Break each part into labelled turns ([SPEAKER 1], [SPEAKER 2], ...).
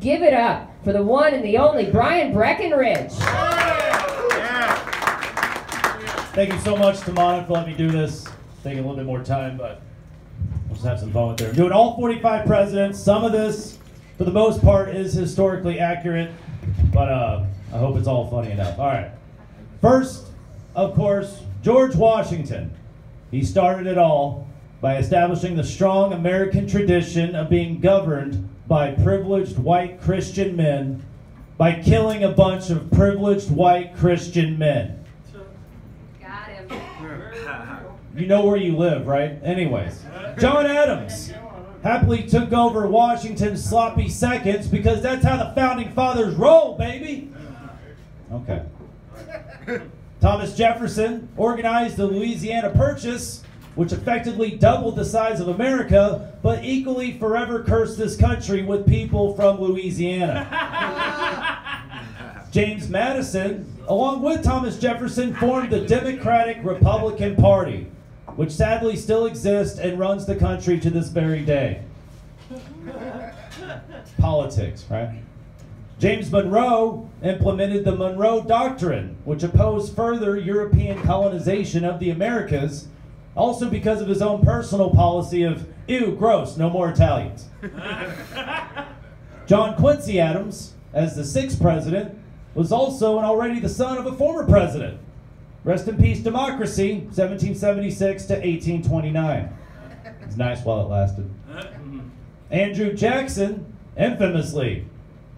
[SPEAKER 1] give it up for the one and the only Brian Breckenridge.
[SPEAKER 2] Thank you so much, Tamana, for letting me do this. Taking a little bit more time, but we'll just have some fun with it. We're doing all 45 presidents. Some of this, for the most part, is historically accurate, but I hope it's all funny enough. All right. First, of course, George Washington. He started it all by establishing the strong American tradition of being governed by privileged white Christian men by killing a bunch of privileged white Christian men.
[SPEAKER 1] Got him.
[SPEAKER 2] You know where you live, right? Anyways, John Adams happily took over Washington's sloppy seconds because that's how the founding fathers roll, baby. Okay. Thomas Jefferson organized the Louisiana Purchase, which effectively doubled the size of America, but equally forever cursed this country with people from Louisiana. James Madison, along with Thomas Jefferson, formed the Democratic-Republican Party, which sadly still exists and runs the country to this very day. Politics, right? James Monroe implemented the Monroe Doctrine, which opposed further European colonization of the Americas, also because of his own personal policy of, ew, gross, no more Italians. John Quincy Adams, as the 6th president, was also and already the son of a former president. Rest in peace, democracy, 1776 to 1829. It's nice while it lasted. Andrew Jackson, infamously,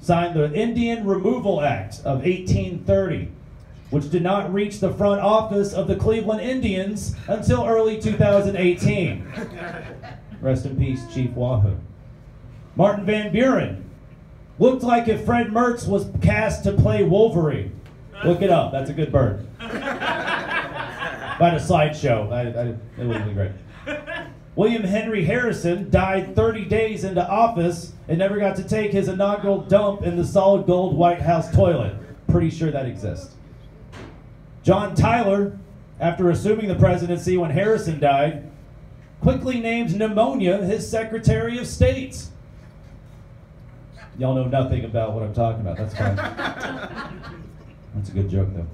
[SPEAKER 2] signed the Indian Removal Act of 1830, which did not reach the front office of the Cleveland Indians until early 2018. Rest in peace, Chief Wahoo. Martin Van Buren looked like if Fred Mertz was cast to play Wolverine. Look it up, that's a good bird. By the slideshow, it would be great. William Henry Harrison died 30 days into office and never got to take his inaugural dump in the solid gold White House toilet. Pretty sure that exists. John Tyler, after assuming the presidency when Harrison died, quickly named pneumonia his Secretary of State. Y'all know nothing about what I'm talking about, that's fine. That's a good joke, though.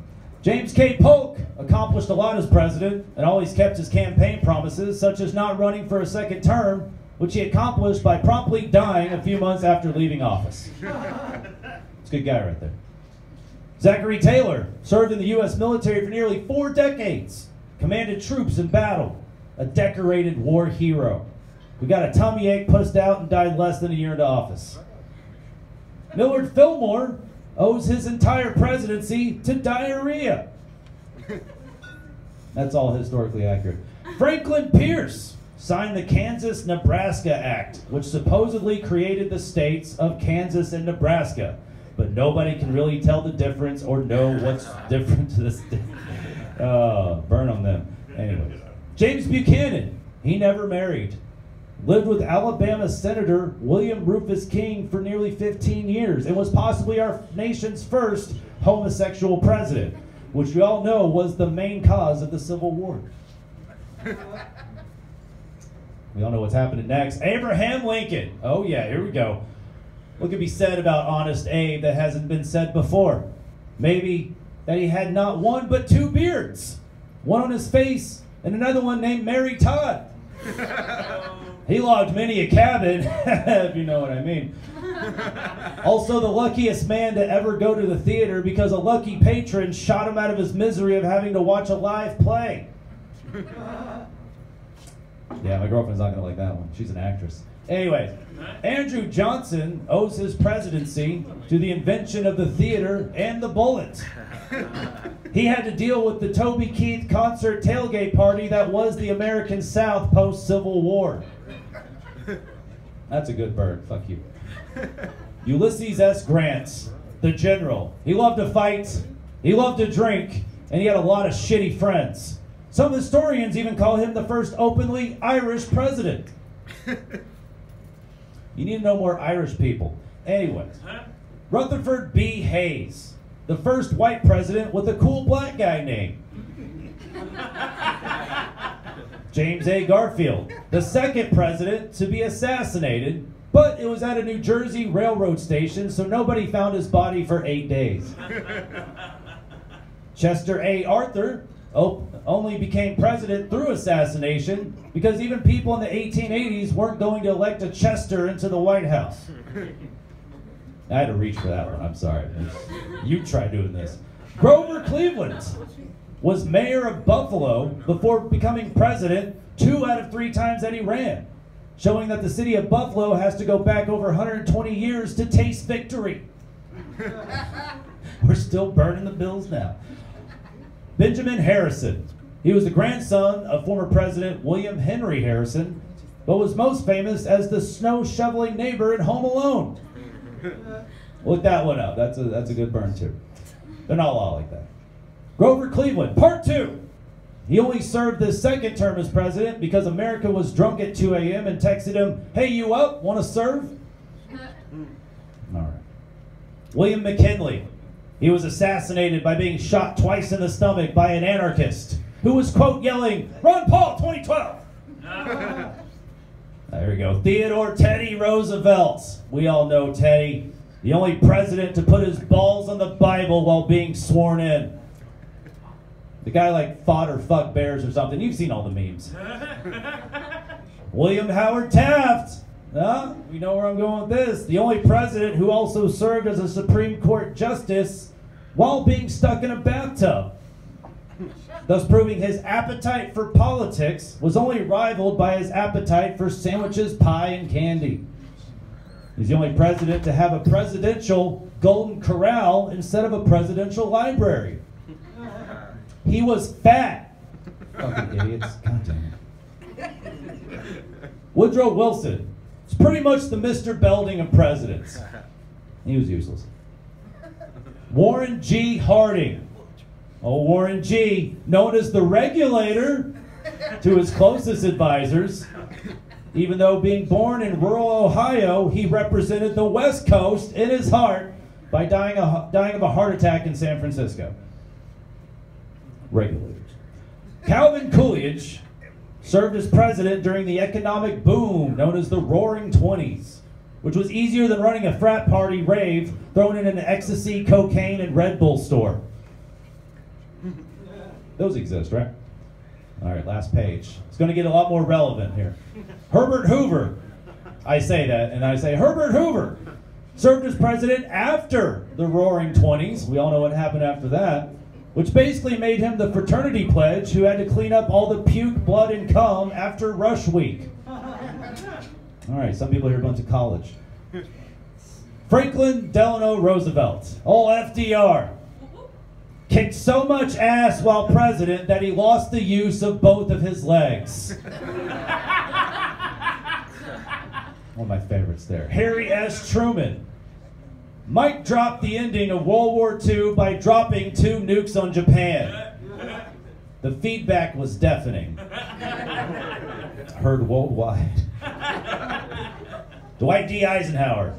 [SPEAKER 2] James K. Polk accomplished a lot as president and always kept his campaign promises, such as not running for a second term, which he accomplished by promptly dying a few months after leaving office. It's a good guy right there. Zachary Taylor served in the U.S. military for nearly 4 decades, commanded troops in battle, a decorated war hero who got a tummy ache, pussed out, and died less than a year into office. Millard Fillmore owes his entire presidency to diarrhea. That's all historically accurate. Franklin Pierce signed the Kansas-Nebraska Act, which supposedly created the states of Kansas and Nebraska, but nobody can really tell the difference or know what's different to this day. Burn on them. Anyways. James Buchanan, he never married. Lived with Alabama Senator William Rufus King for nearly 15 years and was possibly our nation's first homosexual president, which we all know was the main cause of the Civil War. We all know what's happening next. Abraham Lincoln. Oh yeah, here we go. What could be said about Honest Abe that hasn't been said before? Maybe that he had not one but 2 beards. One on his face and another one named Mary Todd. He logged many a cabin, if you know what I mean. Also the luckiest man to ever go to the theater because a lucky patron shot him out of his misery of having to watch a live play. Yeah, my girlfriend's not going to like that one. She's an actress. Anyways, Andrew Johnson owes his presidency to the invention of the theater and the bullet. He had to deal with the Toby Keith concert tailgate party that was the American South post-Civil War. That's a good bird. Fuck you. Ulysses S. Grant, the general. He loved to fight, he loved to drink, and he had a lot of shitty friends. Some historians even call him the first openly Irish president. You need to know more Irish people. Anyways, Rutherford B. Hayes, the first white president with a cool black guy name. James A. Garfield, the second president to be assassinated But it was at a New Jersey railroad station, so nobody found his body for 8 days. Chester A. Arthur only became president through assassination because even people in the 1880s weren't going to elect a Chester into the White House. I had to reach for that one, I'm sorry. You try doing this. Grover Cleveland was mayor of Buffalo before becoming president 2 out of 3 times that he ran, showing that the city of Buffalo has to go back over 120 years to taste victory. We're still burning the bills now. Benjamin Harrison. He was the grandson of former President William Henry Harrison, but was most famous as the snow shoveling neighbor in Home Alone. Look that one up. That's a good burn too. They're not all like that. Grover Cleveland, part 2. He only served his 2nd term as president because America was drunk at 2 a.m. and texted him, "Hey, you up? Want to serve?" All right. William McKinley. He was assassinated by being shot twice in the stomach by an anarchist who was, quote, yelling, "Ron Paul 2012." There we go. Theodore Teddy Roosevelt. We all know Teddy. The only president to put his balls on the Bible while being sworn in. The guy like fought or fucked bears or something. You've seen all the memes. William Howard Taft. You know where I'm going with this. The only president who also served as a Supreme Court justice while being stuck in a bathtub. Thus proving his appetite for politics was only rivaled by his appetite for sandwiches, pie, and candy. He's the only president to have a presidential Golden Corral instead of a presidential library. He was fat. Fucking idiots. God damn it. Woodrow Wilson. It's pretty much the Mr. Belding of presidents. He was useless. Warren G. Harding. Oh, Warren G., known as the regulator to his closest advisors. Even though being born in rural Ohio, he represented the West Coast in his heart by dying of a heart attack in San Francisco. Regulators. Calvin Coolidge served as president during the economic boom known as the Roaring Twenties, which was easier than running a frat party rave thrown in an ecstasy, cocaine, and Red Bull store. Those exist, right? All right, last page. It's going to get a lot more relevant here. Herbert Hoover. I say that, and I say Herbert Hoover served as president after the Roaring Twenties. We all know what happened after that, which basically made him the fraternity pledge who had to clean up all the puke, blood, and cum after Rush Week. All right, some people here went to college. Franklin Delano Roosevelt, old FDR, kicked so much ass while president that he lost the use of both of his legs. One of my favorites there. Harry S. Truman. Mike dropped the ending of World War II by dropping 2 nukes on Japan. The feedback was deafening. Heard worldwide. Dwight D. Eisenhower.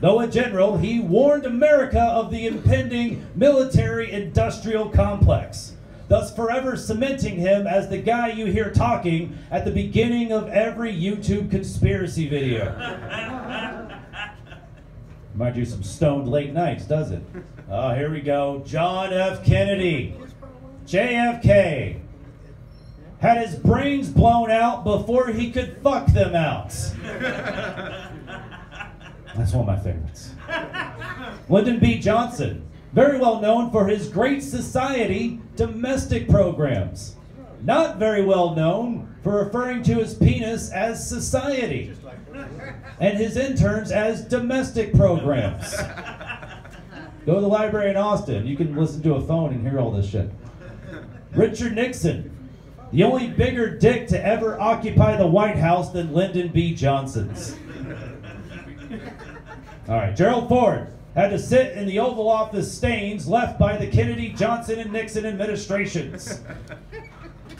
[SPEAKER 2] Though a general, he warned America of the impending military-industrial complex, thus forever cementing him as the guy you hear talking at the beginning of every YouTube conspiracy video. Reminds you of some stoned late nights, does it? Oh, here we go. John F. Kennedy, JFK, had his brains blown out before he could fuck them out. That's one of my favorites. Lyndon B. Johnson, very well known for his Great Society domestic programs. Not very well known for referring to his penis as society and his interns as domestic programs. Go to the library in Austin. You can listen to a phone and hear all this shit. Richard Nixon, the only bigger dick to ever occupy the White House than Lyndon B. Johnson's. All right, Gerald Ford had to sit in the Oval Office stains left by the Kennedy, Johnson, and Nixon administrations.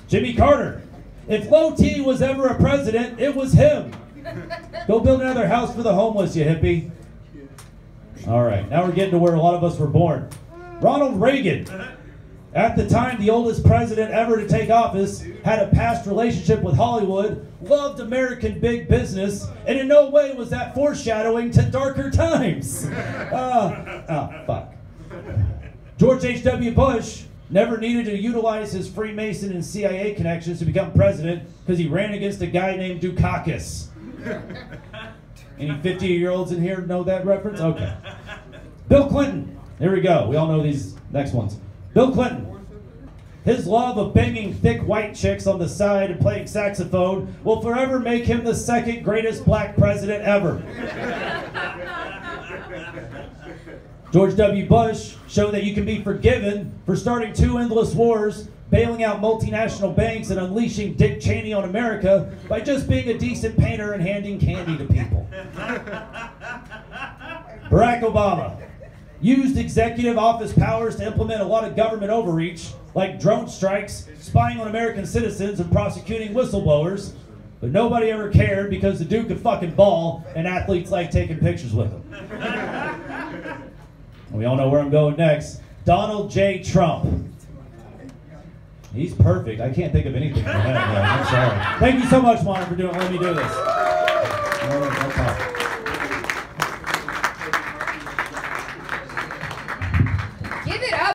[SPEAKER 2] Jimmy Carter. If Low T was ever a president, it was him. Go build another house for the homeless, you hippie. All right, now we're getting to where a lot of us were born. Ronald Reagan. At the time, the oldest president ever to take office, had a past relationship with Hollywood, loved American big business, and in no way was that foreshadowing to darker times. Fuck. George H.W. Bush never needed to utilize his Freemason and CIA connections to become president because he ran against a guy named Dukakis. Any 50-year-olds in here know that reference? Okay. Bill Clinton. Here we go. We all know these next ones. Bill Clinton. His love of banging thick white chicks on the side and playing saxophone will forever make him the second greatest black president ever. George W. Bush showed that you can be forgiven for starting 2 endless wars, bailing out multinational banks, and unleashing Dick Cheney on America by just being a decent painter and handing candy to people. Barack Obama used executive office powers to implement a lot of government overreach, like drone strikes, spying on American citizens, and prosecuting whistleblowers, but nobody ever cared because the dude could fucking ball and athletes like taking pictures with him. We all know where I'm going next. Donald J. Trump. He's perfect. I can't think of anything for him. I'm sorry. Thank you so much, Juan, for letting me do this.